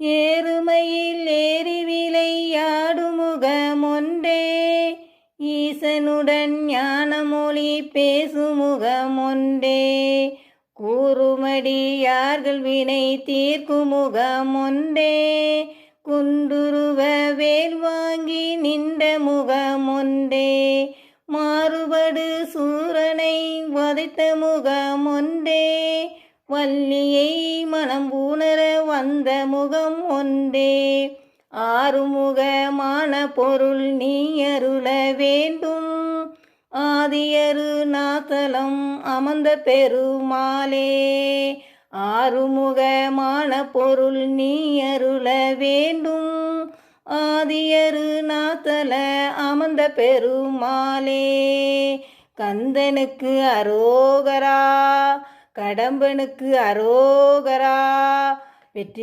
ஏறுமையில் ஏறி விளையாடுமுகமொன்றே, ஈசனுடன் ஞானமொழி பேசுமுகமொன்றே, கூறுமடியார்கள் வினை தீர்க்குமுகமொன்றே, குண்டுருவ வேல் வாங்கி நின்ற முகமொன்றே, மாறுபடு சூரனை வதைத்த முகமொன்றே, வள்ளியை மனம் உணர வந்த முகம் ஒன்றே, ஆறுமுகமான பொருள் நீ அருள வேண்டும், ஆதியரு நாதலம் அமர்ந்த பெருமாளே, ஆறுமுகமான பொருள் நீ அருள வேண்டும், ஆதியரு நாதல அமர்ந்த பெருமாளே, கந்தனுக்கு அரோகரா, கடம்பனுக்கு அரோகரா, வெற்றி